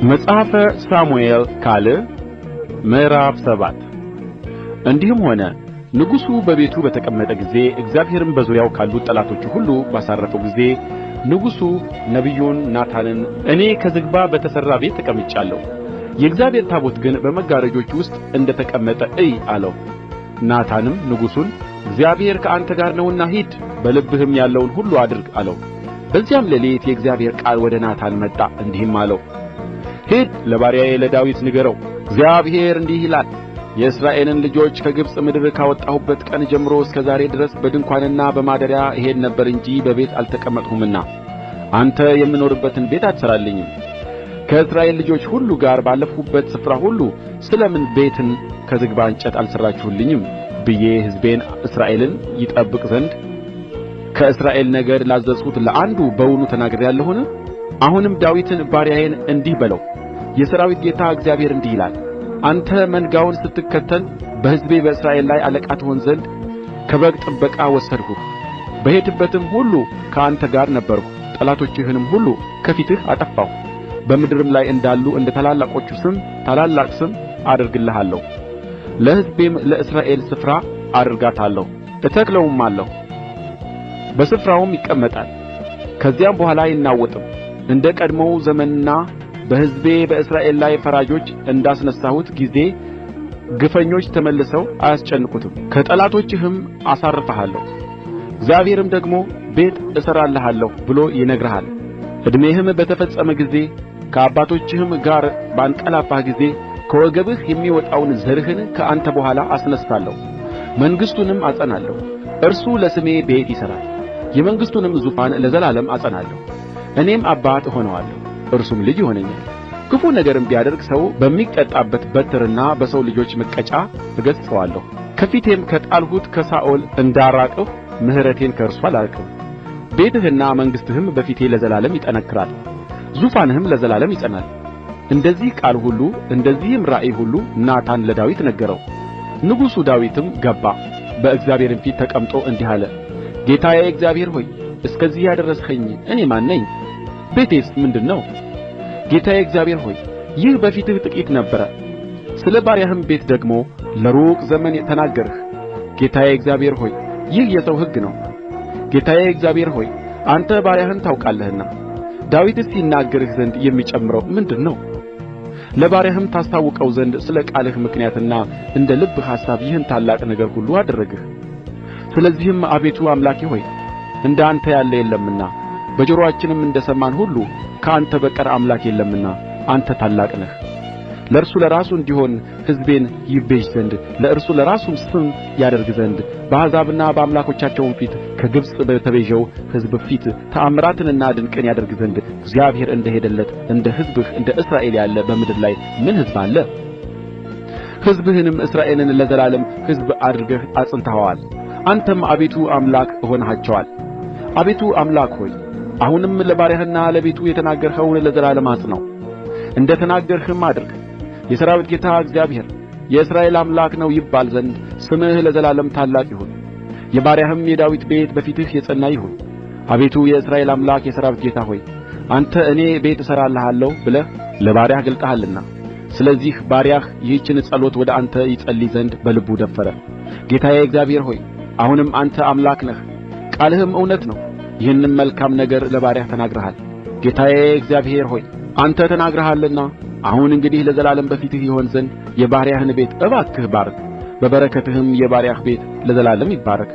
መጽሐፈ ሳሙኤል ካል ምዕራፍ 7 እንዲህም ሆነ ንጉሡ በቤቱ በተቀመጠ ጊዜ እግዚአብሔርም በዙሪያው ካሉት ጠላቶቹ ሁሉ ባሳረፈው ጊዜ ንጉሡ ነቢዩን ናታንን እኔ ከዝግባ በተሠራ ቤት ተቀምጫለሁ፣ የእግዚአብሔር ታቦት ግን በመጋረጆች ውስጥ እንደ ተቀመጠ እይ አለው። ናታንም ንጉሡን እግዚአብሔር ከአንተ ጋር ነውና ሂድ፣ በልብህም ያለውን ሁሉ አድርግ አለው። በዚያም ሌሊት የእግዚአብሔር ቃል ወደ ናታን መጣ እንዲህም አለው፣ ሂድ ለባሪያዬ ለዳዊት ንገረው፣ እግዚአብሔር እንዲህ ይላል፣ የእስራኤልን ልጆች ከግብጽ ምድር ካወጣሁበት ቀን ጀምሮ እስከ ዛሬ ድረስ በድንኳንና በማደሪያ እሄድ ነበር እንጂ በቤት አልተቀመጥሁምና አንተ የምኖርበትን ቤት አትሠራልኝም። ከእስራኤል ልጆች ሁሉ ጋር ባለፍሁበት ስፍራ ሁሉ ስለምን ቤትን ከዝግባ እንጨት አልሠራችሁልኝም ብዬ ሕዝቤን እስራኤልን ይጠብቅ ዘንድ ከእስራኤል ነገድ ላዘዝሁት ለአንዱ በውኑ ተናግሬአለሁን? አሁንም ዳዊትን ባሪያዬን እንዲህ በለው፣ የሠራዊት ጌታ እግዚአብሔር እንዲህ ይላል፣ አንተ መንጋውን ስትከተል በሕዝቤ በእስራኤል ላይ አለቃ ትሆን ዘንድ ከበግ ጥበቃ ወሰድሁህ። በሄድህበትም ሁሉ ከአንተ ጋር ነበርሁ፣ ጠላቶችህንም ሁሉ ከፊትህ አጠፋሁ። በምድርም ላይ እንዳሉ እንደ ታላላቆቹ ስም ታላላቅ ስም አደርግልሃለሁ። ለሕዝቤም ለእስራኤል ስፍራ አደርጋታለሁ፣ እተክለውማለሁ፣ በስፍራውም ይቀመጣል፣ ከዚያም በኋላ አይናወጥም። እንደ ቀድሞው ዘመንና በሕዝቤ በእስራኤል ላይ ፈራጆች እንዳስነሣሁት ጊዜ ግፈኞች ተመልሰው አያስጨንቁትም። ከጠላቶችህም አሳርፍሃለሁ። እግዚአብሔርም ደግሞ ቤት እሠራልሃለሁ ብሎ ይነግርሃል። ዕድሜህም በተፈጸመ ጊዜ ከአባቶችህም ጋር ባንቀላፋህ ጊዜ ከወገብህ የሚወጣውን ዘርህን ከአንተ በኋላ አስነሣለሁ፣ መንግሥቱንም አጸናለሁ። እርሱ ለስሜ ቤት ይሠራል፣ የመንግሥቱንም ዙፋን ለዘላለም አጸናለሁ። እኔም አባት እሆነዋለሁ፣ እርሱም ልጅ ይሆነኛል። ክፉ ነገርም ቢያደርግ ሰው በሚቀጣበት በትርና በሰው ልጆች መቀጫ እገሥጸዋለሁ። ከፊቴም ከጣልሁት ከሳኦል እንዳራቅሁ ምሕረቴን ከእርሱ አላርቅም። ቤትህና መንግሥትህም በፊቴ ለዘላለም ይጠነክራል፣ ዙፋንህም ለዘላለም ይጸናል። እንደዚህ ቃል ሁሉ እንደዚህም ራእይ ሁሉ ናታን ለዳዊት ነገረው። ንጉሡ ዳዊትም ገባ፣ በእግዚአብሔርም ፊት ተቀምጦ እንዲህ አለ፣ ጌታዬ እግዚአብሔር ሆይ እስከዚህ ያደረስኸኝ እኔ ማን ነኝ? ቤቴስ ምንድር ነው? ጌታዬ እግዚአብሔር ሆይ ይህ በፊትህ ጥቂት ነበረ፣ ስለ ባሪያህም ቤት ደግሞ ለሩቅ ዘመን ተናገርህ። ጌታዬ እግዚአብሔር ሆይ ይህ የሰው ሕግ ነው። ጌታዬ እግዚአብሔር ሆይ አንተ ባሪያህን ታውቃለህና ዳዊትስ ይናገርህ ዘንድ የሚጨምረው ምንድር ነው? ለባሪያህም ታስታውቀው ዘንድ ስለ ቃልህ ምክንያትና እንደ ልብህ ሐሳብ ይህን ታላቅ ነገር ሁሉ አደረግህ። ስለዚህም አቤቱ አምላኬ ሆይ እንደ አንተ ያለ የለምና በጆሮአችንም እንደ ሰማን ሁሉ ከአንተ በቀር አምላክ የለምና አንተ ታላቅ ነህ። ለእርሱ ለራሱ እንዲሆን ሕዝቤን ይቤዥ ዘንድ ለእርሱ ለራሱም ስም ያደርግ ዘንድ በአሕዛብና በአምላኮቻቸውም ፊት ከግብጽ በተቤዠው ሕዝብ ፊት ተአምራትንና ድንቅን ያደርግ ዘንድ እግዚአብሔር እንደ ሄደለት እንደ ሕዝብህ እንደ እስራኤል ያለ በምድር ላይ ምን ሕዝብ አለ? ሕዝብህንም እስራኤልን ለዘላለም ሕዝብ አድርገህ አጽንተኸዋል። አንተም አቤቱ አምላክ ሆነሃቸዋል። አቤቱ አምላክ ሆይ አሁንም ለባሪያህና ለቤቱ የተናገርኸውን ለዘላለም አጽናው፣ እንደ ተናገርህም አድርግ። የሠራዊት ጌታ እግዚአብሔር የእስራኤል አምላክ ነው ይባል ዘንድ ስምህ ለዘላለም ታላቅ ይሁን። የባሪያህም የዳዊት ቤት በፊትህ የጸና ይሁን። አቤቱ የእስራኤል አምላክ የሠራዊት ጌታ ሆይ አንተ እኔ ቤት እሠራልሃለሁ ብለህ ለባሪያህ ገልጠሃልና፣ ስለዚህ ባሪያህ ይህችን ጸሎት ወደ አንተ ይጸልይ ዘንድ በልቡ ደፈረ። ጌታዬ እግዚአብሔር ሆይ አሁንም አንተ አምላክ ነህ፣ ቃልህም እውነት ነው። ይህንም መልካም ነገር ለባሪያህ ተናግረሃል። ጌታዬ እግዚአብሔር ሆይ አንተ ተናግረሃልና አሁን እንግዲህ ለዘላለም በፊትህ ይሆን ዘንድ የባሪያህን ቤት እባክህ ባርክ። በበረከትህም የባሪያህ ቤት ለዘላለም ይባረክ።